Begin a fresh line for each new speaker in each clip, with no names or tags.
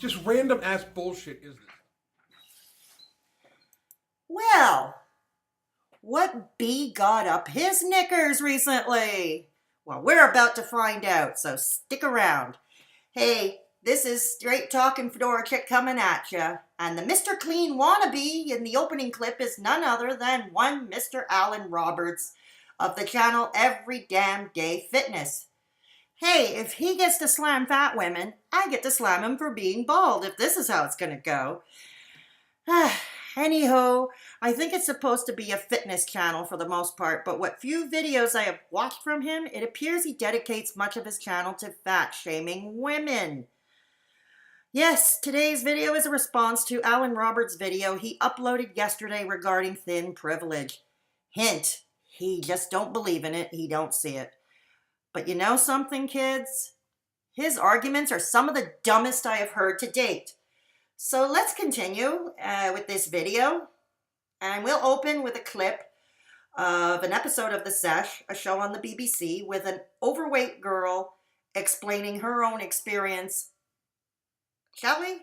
just random ass bullshit is this?
Well, what B got up his knickers recently? Well, we're about to find out, so stick around. Hey, this is Straight Talking Fedora Chick coming at ya, and the Mr. Clean wannabe in the opening clip is none other than one Mr. Alan Roberts of the channel Every Damn Day Fitness. Hey, if he gets to slam fat women, I get to slam him for being bald, if this is how it's gonna go. Anyhow, I think it's supposed to be a fitness channel for the most part, but what few videos I have watched from him, it appears he dedicates much of his channel to fat-shaming women. Yes, today's video is a response to Alan Roberts' video he uploaded yesterday regarding thin privilege. Hint, he just don't believe in it, he don't see it. But you know something, kids? His arguments are some of the dumbest I have heard to date. So let's continue with this video, and we'll open with a clip of an episode of The Sesh, a show on the BBC, with an overweight girl explaining her own experience. Shall we?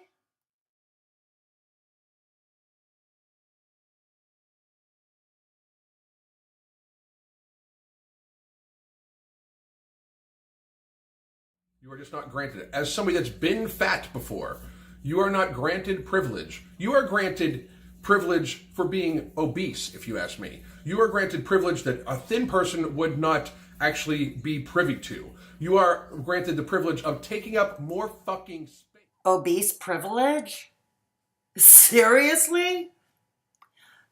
You are just not granted it. As somebody that's been fat before, you are not granted privilege. You are granted privilege for being obese, if you ask me. You are granted privilege that a thin person would not actually be privy to. You are granted the privilege of taking up more fucking space.
Obese privilege? Seriously?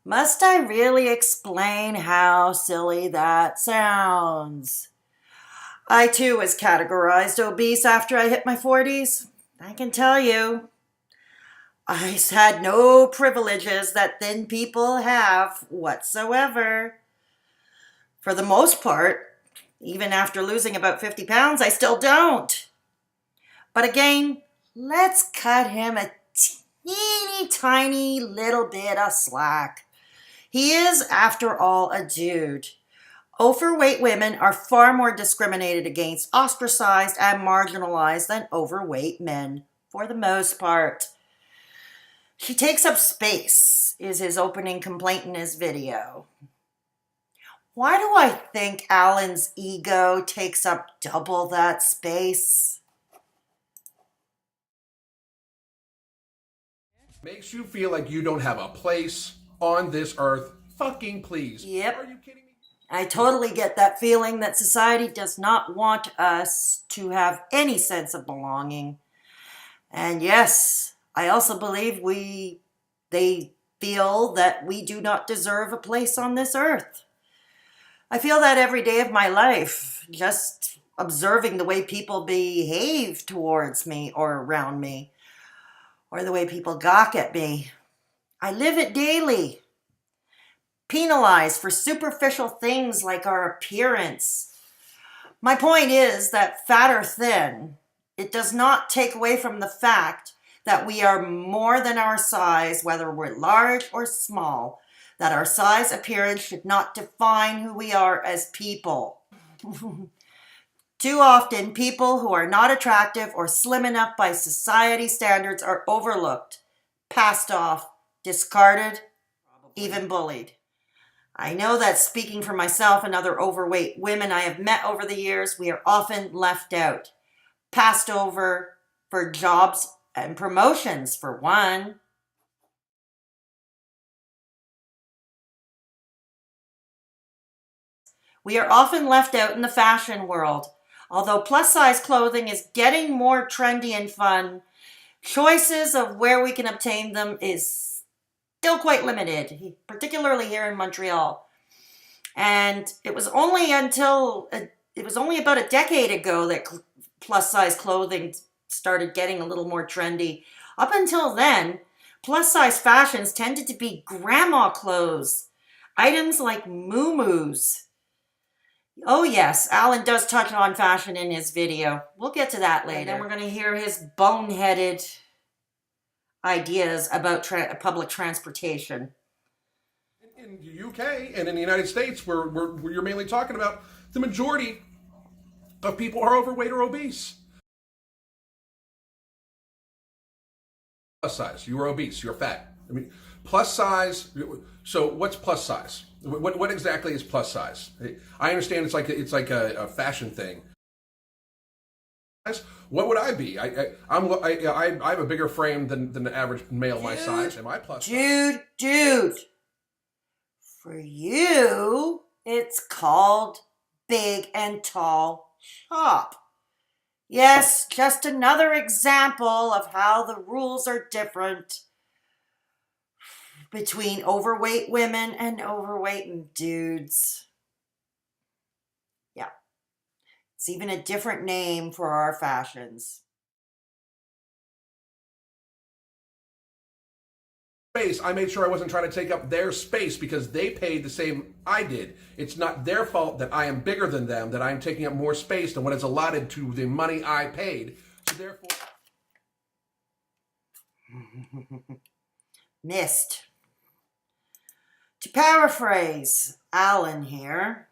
Must I really explain how silly that sounds? I too was categorized obese after I hit my 40s. I can tell you, I had no privileges that thin people have whatsoever. For the most part, even after losing about 50 pounds, I still don't. But again, let's cut him a teeny tiny little bit of slack. He is, after all, a dude. Overweight women are far more discriminated against, ostracized, and marginalized than overweight men, for the most part. She takes up space, is his opening complaint in his video. Why do I think Alan's ego takes up double that space?
Makes you feel like you don't have a place on this earth. Fucking please.
Yep.
Are you kidding me?
I totally get that feeling that society does not want us to have any sense of belonging. And yes, I also believe they feel that we do not deserve a place on this earth. I feel that every day of my life, just observing the way people behave towards me or around me, or the way people gawk at me. I live it daily. Penalized for superficial things like our appearance. My point is that fat or thin, it does not take away from the fact that we are more than our size, whether we're large or small, that our size appearance should not define who we are as people. Too often, people who are not attractive or slim enough by society standards are overlooked, passed off, discarded, even bullied. I know that speaking for myself and other overweight women I have met over the years, we are often left out, passed over for jobs and promotions, for one. We are often left out in the fashion world. Although plus-size clothing is getting more trendy and fun, choices of where we can obtain them is still quite limited, particularly here in Montreal. And it was only about a decade ago that plus-size clothing started getting a little more trendy. Up until then, plus-size fashions tended to be grandma clothes, items like muumuus. Oh yes, Alan does touch on fashion in his video. We'll get to that later. And then we're going to hear his boneheaded ideas about public transportation.
In the UK and in the United States, where you're mainly talking about, the majority of people are overweight or obese. Plus size. You were obese. You're fat. I mean, plus size. So what's plus size? What exactly is plus size? I understand it's like a fashion thing. What would I be? I have a bigger frame than the average male my size. Am I plus size?
Dude. For you, it's called big and tall shop. Yes, just another example of how the rules are different between overweight women and overweight dudes. Yeah, it's even a different name for our fashions.
Space, I made sure I wasn't trying to take up their space because they paid the same I did. It's not their fault that I am bigger than them, that I am taking up more space than what is allotted to the money I paid. So therefore,
Missed. To paraphrase Alan here,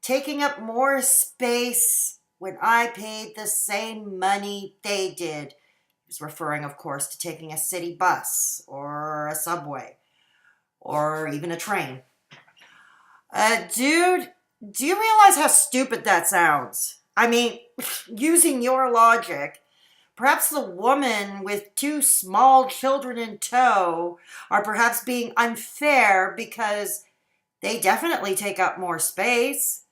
taking up more space when I paid the same money they did. He was referring, of course, to taking a city bus or a subway or even a train. Dude, do you realize how stupid that sounds? I mean, using your logic, perhaps the woman with 2 small children in tow are perhaps being unfair because they definitely take up more space.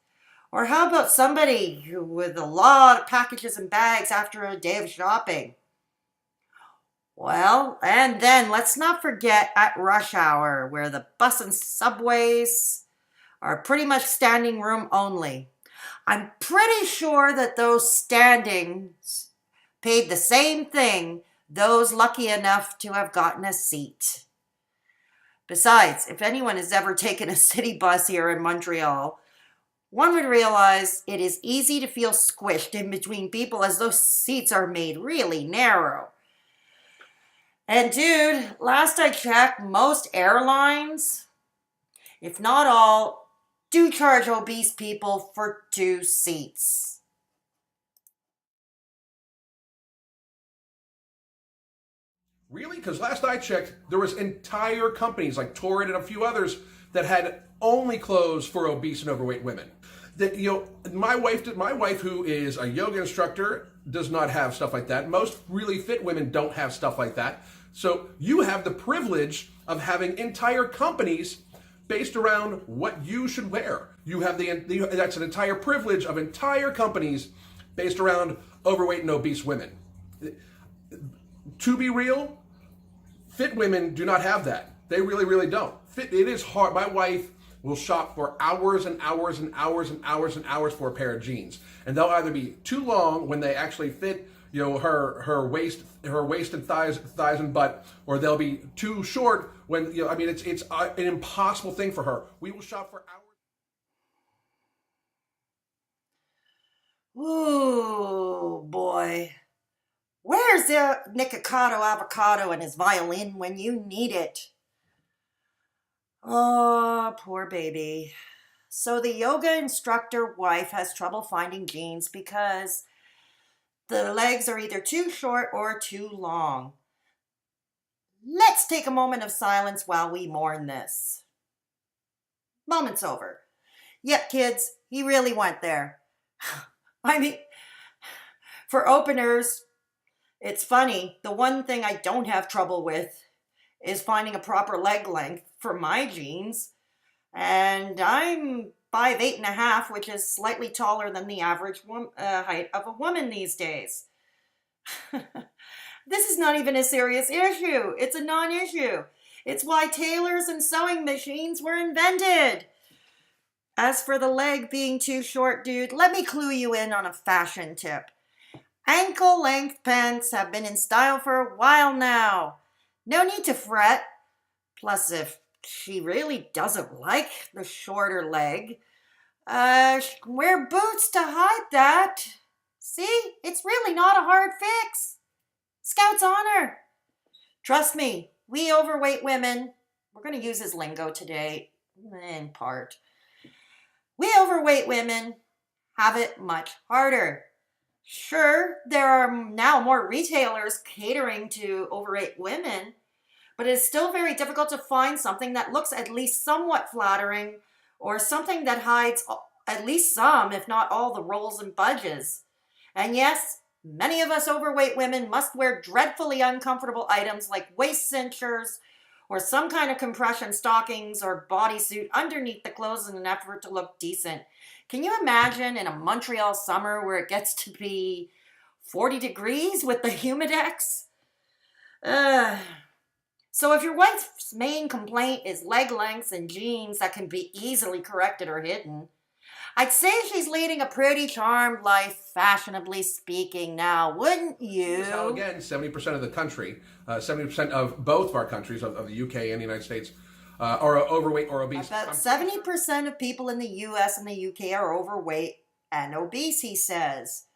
Or how about somebody with a lot of packages and bags after a day of shopping? Well, and then let's not forget at rush hour where the bus and subways are pretty much standing room only. I'm pretty sure that those standings paid the same thing those lucky enough to have gotten a seat. Besides, if anyone has ever taken a city bus here in Montreal, one would realize it is easy to feel squished in between people as those seats are made really narrow. And dude, last I checked, most airlines, if not all, do charge obese people for 2 seats.
really? Because last I checked, there was entire companies like Torrid and a few others that had only clothes for obese and overweight women. That my wife, who is a yoga instructor, does not have stuff like that. Most really fit women don't have stuff like that. So you have the privilege of having entire companies based around what you should wear. You have that's an entire privilege of entire companies based around overweight and obese women. To be real, fit women do not have that. They really, really don't. It is hard. My wife will shop for hours and hours and hours and hours and hours for a pair of jeans, and they'll either be too long when they actually fit, her waist and thighs and butt, or they'll be too short when it's an impossible thing for her. We will shop for hours.
Ooh, boy. Where's the Nikocado avocado and his violin when you need it? Oh, poor baby. So the yoga instructor wife has trouble finding jeans because the legs are either too short or too long. Let's take a moment of silence while we mourn this. Moment's over. Yep, kids, he really went there. I mean, for openers, it's funny. The one thing I don't have trouble with is finding a proper leg length for my jeans. And I'm 5'8.5", which is slightly taller than the average height of a woman these days. This is not even a serious issue. It's a non-issue. It's why tailors and sewing machines were invented. As for the leg being too short, dude, let me clue you in on a fashion tip. Ankle-length pants have been in style for a while now. No need to fret. Plus, if she really doesn't like the shorter leg, wear boots to hide that. See, it's really not a hard fix. Scout's honor. Trust me, we overweight women, we're going to use his lingo today, in part. We overweight women have it much harder. Sure, there are now more retailers catering to overweight women, but it is still very difficult to find something that looks at least somewhat flattering or something that hides at least some, if not all, the rolls and budges. And yes, many of us overweight women must wear dreadfully uncomfortable items like waist cinchers or some kind of compression stockings or bodysuit underneath the clothes in an effort to look decent. Can you imagine in a Montreal summer where it gets to be 40 degrees with the humidex? Ugh. So if your wife's main complaint is leg lengths and jeans that can be easily corrected or hidden, I'd say she's leading a pretty charmed life, fashionably speaking now, wouldn't you?
So again, 70% of the country, 70% of both of our countries, of the UK and the United States, are overweight or obese.
About 70% of people in the US and the UK are overweight and obese, he says.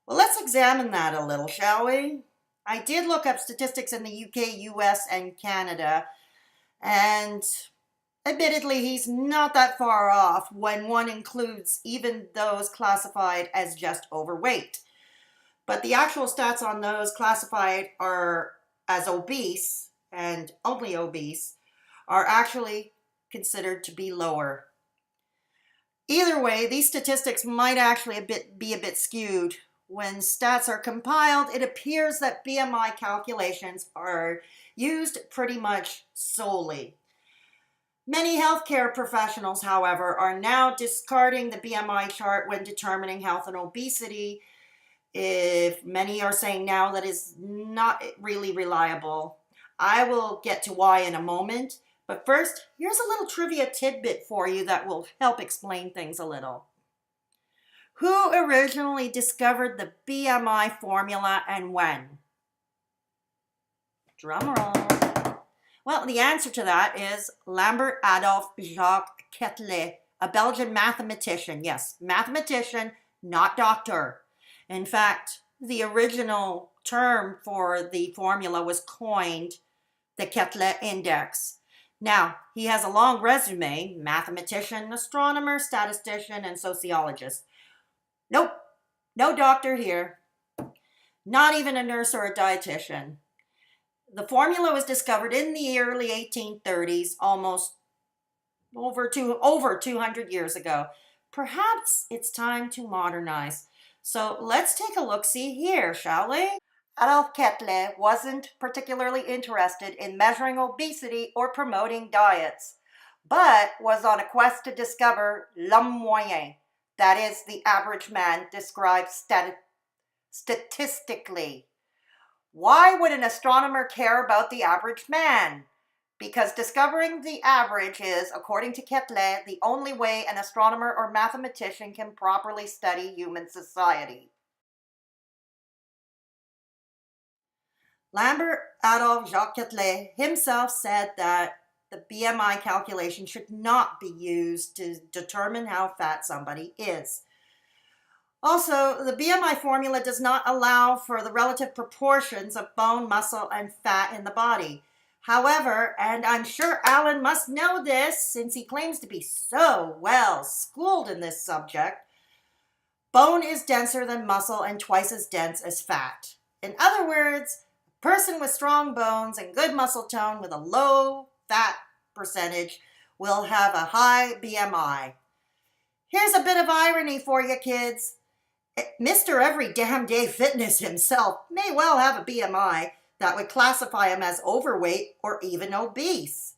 Well, let's examine that a little, shall we? I did look up statistics in the UK, US, and Canada, and admittedly, he's not that far off when one includes even those classified as just overweight. But the actual stats on those classified are as obese, and only obese, are actually considered to be lower. Either way, these statistics might actually be a bit skewed. When stats are compiled, it appears that BMI calculations are used pretty much solely. Many healthcare professionals, however, are now discarding the BMI chart when determining health and obesity. If many are saying now that is not really reliable. I will get to why in a moment, but first, here's a little trivia tidbit for you that will help explain things a little. Who originally discovered the BMI formula and when? Drum roll. Well, the answer to that is Lambert Adolphe Jacques Quetelet, a Belgian mathematician. Yes, mathematician, not doctor. In fact, the original term for the formula was coined the Quetelet Index. Now, he has a long resume: mathematician, astronomer, statistician, and sociologist. Nope, no doctor here. Not even a nurse or a dietitian. The formula was discovered in the early 1830s, almost over 200 years ago. Perhaps it's time to modernize. So let's take a look-see here, shall we? Adolphe Quetelet wasn't particularly interested in measuring obesity or promoting diets, but was on a quest to discover l'homme moyen, that is, the average man described statistically. Why would an astronomer care about the average man? Because discovering the average is, according to Quetelet, the only way an astronomer or mathematician can properly study human society. Lambert Adolphe Jacques Quetelet himself said that the BMI calculation should not be used to determine how fat somebody is. Also, the BMI formula does not allow for the relative proportions of bone, muscle, and fat in the body. However, and I'm sure Alan must know this since he claims to be so well schooled in this subject, bone is denser than muscle and twice as dense as fat. In other words, a person with strong bones and good muscle tone with a low fat percentage will have a high BMI. Here's a bit of irony for you kids. Mr. Every Damn Day Fitness himself may well have a BMI that would classify him as overweight or even obese.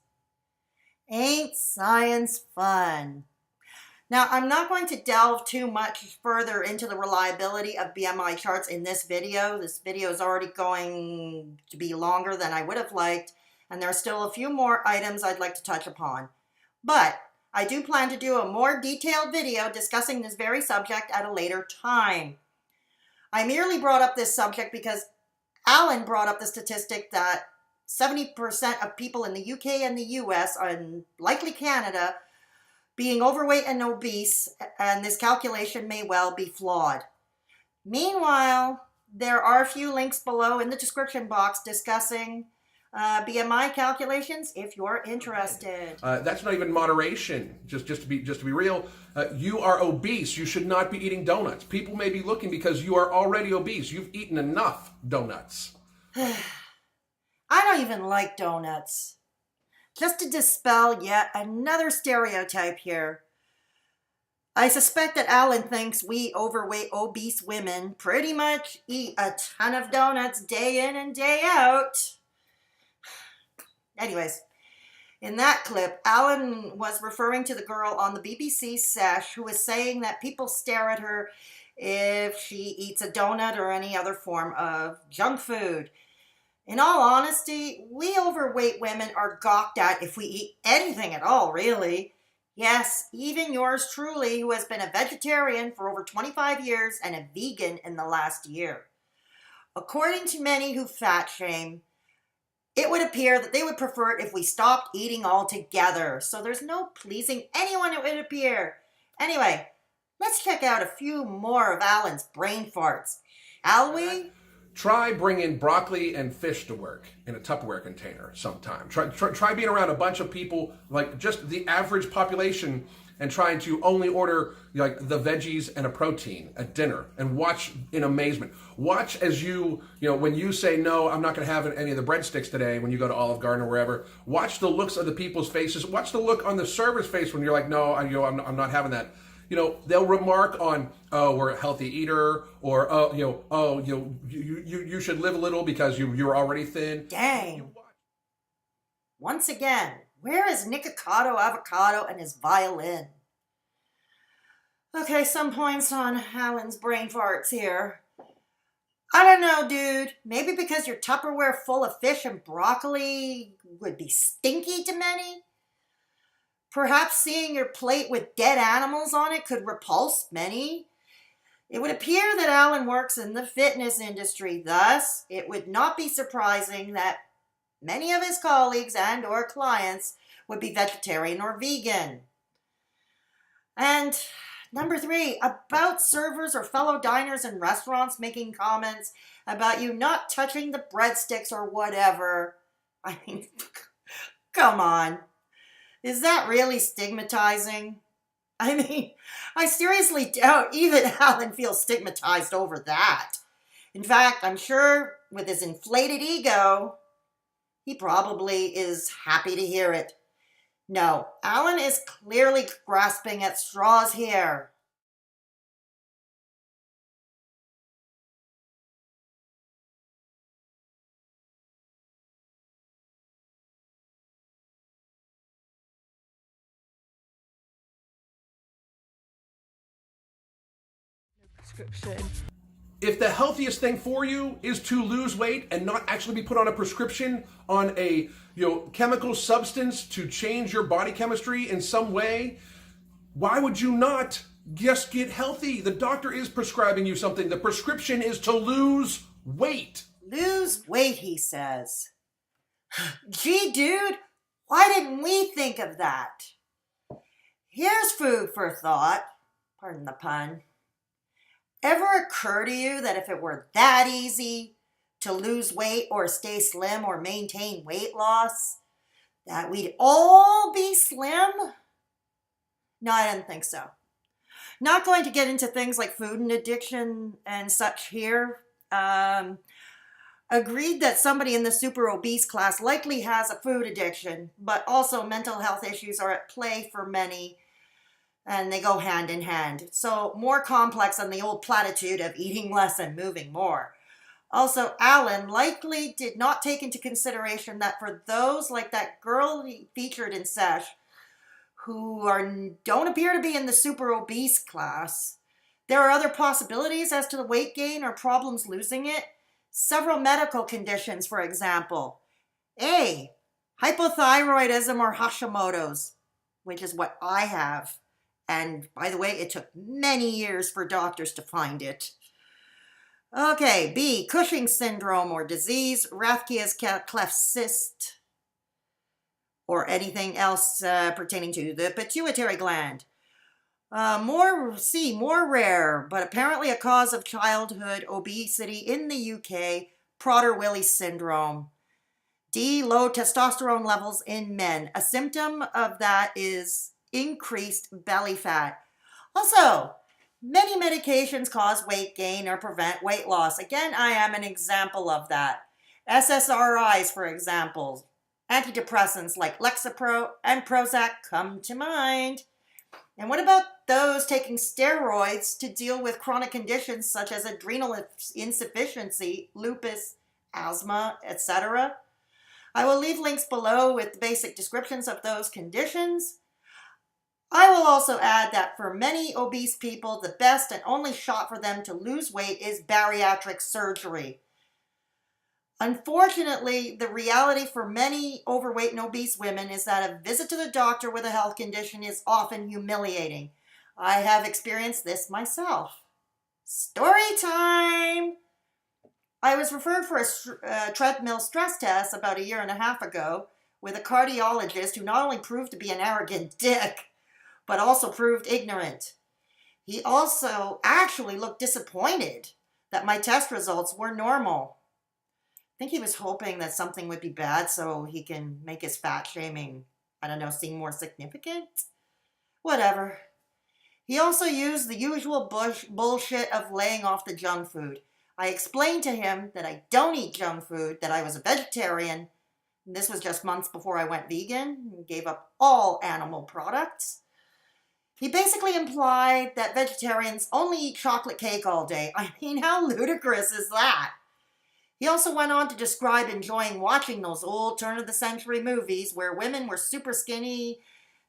Ain't science fun? Now, I'm not going to delve too much further into the reliability of BMI charts in this video. This video is already going to be longer than I would have liked, and there are still a few more items I'd like to touch upon. But I do plan to do a more detailed video discussing this very subject at a later time. I merely brought up this subject because Alan brought up the statistic that 70% of people in the UK and the US, and likely Canada, being overweight and obese, and this calculation may well be flawed. Meanwhile, there are a few links below in the description box discussing BMI calculations if you're interested.
That's not even moderation. Just to be real, you are obese. You should not be eating donuts. People may be looking because you are already obese. You've eaten enough donuts.
I don't even like donuts. Just to dispel yet another stereotype here, I suspect that Alan thinks we overweight, obese women pretty much eat a ton of donuts day in and day out. Anyways, in that clip, Alan was referring to the girl on the BBC sesh who was saying that people stare at her if she eats a donut or any other form of junk food. In all honesty, we overweight women are gawked at if we eat anything at all, really. Yes, even yours truly, who has been a vegetarian for over 25 years and a vegan in the last year. According to many who fat shame, it would appear that they would prefer it if we stopped eating altogether. So there's no pleasing anyone, it would appear. Anyway, let's check out a few more of Alan's brain farts, shall we?
Try bringing broccoli and fish to work in a Tupperware container sometime. Try being around a bunch of people, like just the average population, and trying to only order like the veggies and a protein at dinner, and watch in amazement. Watch as when you say, no, I'm not going to have any of the breadsticks today when you go to Olive Garden or wherever. Watch the looks of the people's faces. Watch the look on the server's face when you're like, no, I'm not having that. They'll remark on, oh, we're a healthy eater, or you should live a little because you're already thin.
Dang. Once again, where is Nikocado Avocado and his violin? Okay, some points on Alan's brain farts here. I don't know, dude. Maybe because your Tupperware full of fish and broccoli would be stinky to many? Perhaps seeing your plate with dead animals on it could repulse many. It would appear that Alan works in the fitness industry. Thus, it would not be surprising that many of his colleagues and or clients would be vegetarian or vegan. And number 3, about servers or fellow diners in restaurants making comments about you not touching the breadsticks or whatever. I mean, come on. Is that really stigmatizing? I mean, I seriously doubt even Alan feels stigmatized over that. In fact, I'm sure with his inflated ego, he probably is happy to hear it. No, Alan is clearly grasping at straws here.
Prescription.
If the healthiest thing for you is to lose weight and not actually be put on a prescription on a chemical substance to change your body chemistry in some way, why would you not just get healthy? The doctor is prescribing you something. The prescription is to lose weight.
Lose weight, he says. Gee, dude, why didn't we think of that? Here's food for thought. Pardon the pun. Ever occur to you that if it were that easy to lose weight or stay slim or maintain weight loss, that we'd all be slim? No, I didn't think so. Not going to get into things like food and addiction and such here. Agreed that somebody in the super obese class likely has a food addiction, but also mental health issues are at play for many, and they go hand in hand. So more complex than the old platitude of eating less and moving more. Also, Alan likely did not take into consideration that for those like that girl he featured in Sesh, who don't appear to be in the super obese class, there are other possibilities as to the weight gain or problems losing it. Several medical conditions, for example. A, hypothyroidism or Hashimoto's, which is what I have. And by the way, it took many years for doctors to find it. Okay, B, Cushing Syndrome or disease, Rathke's cleft cyst, or anything else pertaining to the pituitary gland. More rare, but apparently a cause of childhood obesity in the UK, Prader-Willi syndrome. D, low testosterone levels in men. A symptom of that is increased belly fat. Also, many medications cause weight gain or prevent weight loss. Again, I am an example of that. SSRIs, for example, antidepressants like Lexapro and Prozac come to mind. And what about those taking steroids to deal with chronic conditions such as adrenal insufficiency, lupus, asthma, etc.? I will leave links below with basic descriptions of those conditions. I will also add that for many obese people, the best and only shot for them to lose weight is bariatric surgery. Unfortunately, the reality for many overweight and obese women is that a visit to the doctor with a health condition is often humiliating. I have experienced this myself. Story time! I was referred for a treadmill stress test about 1.5 years ago with a cardiologist who not only proved to be an arrogant dick, but also proved ignorant. He also actually looked disappointed that my test results were normal. I think he was hoping that something would be bad so he can make his fat shaming, seem more significant. Whatever. He also used the usual bullshit of laying off the junk food. I explained to him that I don't eat junk food, that I was a vegetarian. And this was just months before I went vegan and gave up all animal products. He basically implied that vegetarians only eat chocolate cake all day. I mean, how ludicrous is that? He also went on to describe enjoying watching those old turn-of-the-century movies where women were super skinny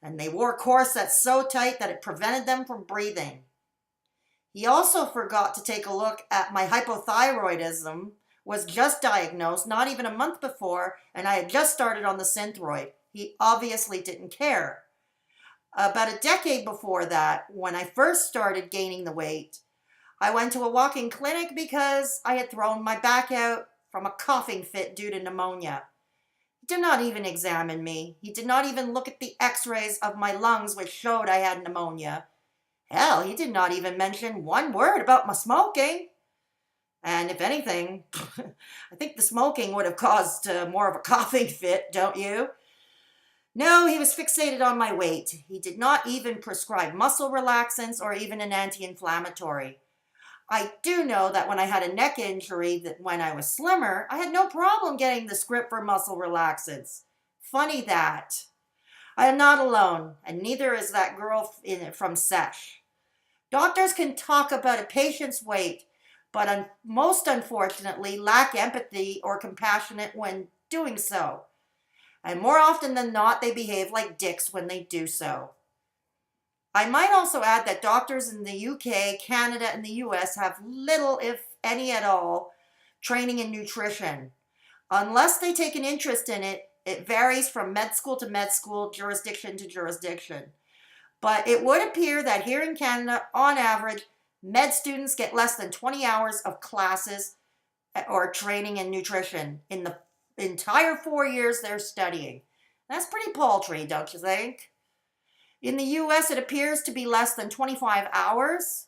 and they wore corsets so tight that it prevented them from breathing. He also forgot to take a look at my hypothyroidism, was just diagnosed not even a month before, and I had just started on the Synthroid. He obviously didn't care. About a decade before that, when I first started gaining the weight, I went to a walk-in clinic because I had thrown my back out from a coughing fit due to pneumonia. He did not even examine me. He did not even look at the x-rays of my lungs which showed I had pneumonia. Hell, he did not even mention one word about my smoking. And if anything, I think the smoking would have caused more of a coughing fit, don't you? No, he was fixated on my weight. He did not even prescribe muscle relaxants or even an anti-inflammatory. I do know that when I had a neck injury, that when I was slimmer, I had no problem getting the script for muscle relaxants. Funny that. I am not alone, and neither is that girl from Sesh. Doctors can talk about a patient's weight, but most unfortunately lack empathy or compassion when doing so. And more often than not, they behave like dicks when they do so. I might also add that doctors in the UK, Canada, and the US have little, if any at all, training in nutrition. Unless they take an interest in it, it varies from med school to med school, jurisdiction to jurisdiction. But it would appear that here in Canada, on average, med students get less than 20 hours of classes or training in nutrition in the entire 4 years they're studying. That's pretty paltry, don't you think? In the US, it appears to be less than 25 hours.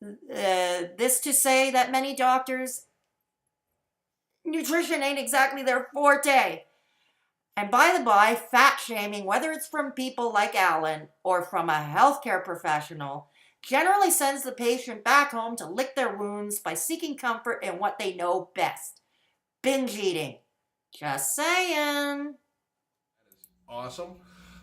This to say that many doctors, nutrition ain't exactly their forte. And by the by, fat shaming, whether it's from people like Alan or from a healthcare professional, generally sends the patient back home to lick their wounds by seeking comfort in what they know best. Binge eating. Just saying.
Awesome.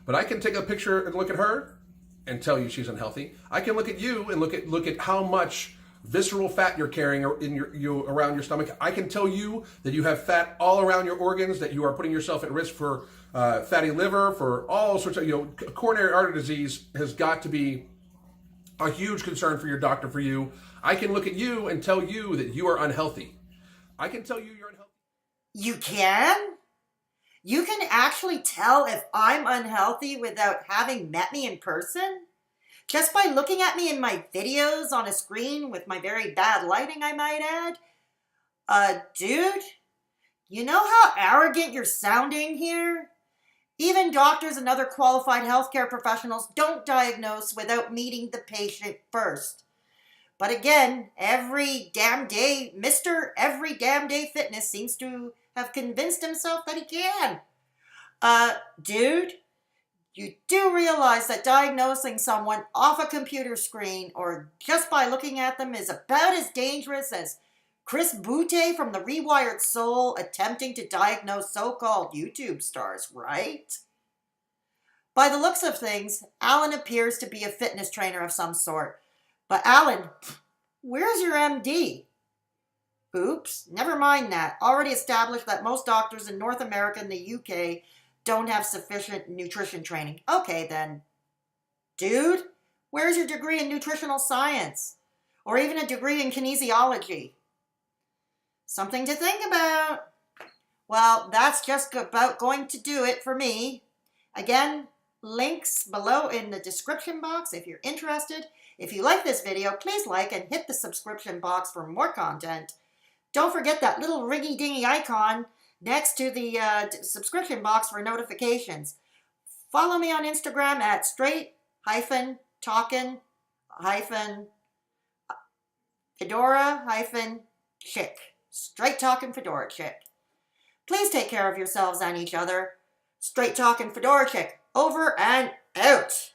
But I can take a picture and look at her and tell you she's unhealthy. I can look at you and look at how much visceral fat you're carrying around your stomach. I can tell you that you have fat all around your organs, that you are putting yourself at risk for fatty liver, for all sorts of, coronary artery disease has got to be a huge concern for your doctor, for you. I can look at you and tell you that you are unhealthy. I can tell you you're unhealthy.
You can? You can actually tell if I'm unhealthy without having met me in person? Just by looking at me in my videos on a screen with my very bad lighting, I might add? Dude, you know how arrogant you're sounding here? Even doctors and other qualified healthcare professionals don't diagnose without meeting the patient first. But again, every damn day, Mr. Every Damn Day Fitness seems to have convinced himself that he can. Dude, you do realize that diagnosing someone off a computer screen or just by looking at them is about as dangerous as Chris Boutte from The Rewired Soul attempting to diagnose so-called YouTube stars, right? By the looks of things, Alan appears to be a fitness trainer of some sort. But Alan, where's your MD? Oops, never mind that. Already established that most doctors in North America and the UK don't have sufficient nutrition training. Okay then. Dude, where's your degree in nutritional science? Or even a degree in kinesiology? Something to think about. Well, that's just about going to do it for me. Again, links below in the description box if you're interested. If you like this video, please like and hit the subscription box for more content. Don't forget that little ringy-dingy icon next to the subscription box for notifications. Follow me on Instagram at straight-talkin-fedora-chick. Straight Talkin' Fedora Chick. Please take care of yourselves and each other. Straight Talkin' Fedora Chick. Over and out.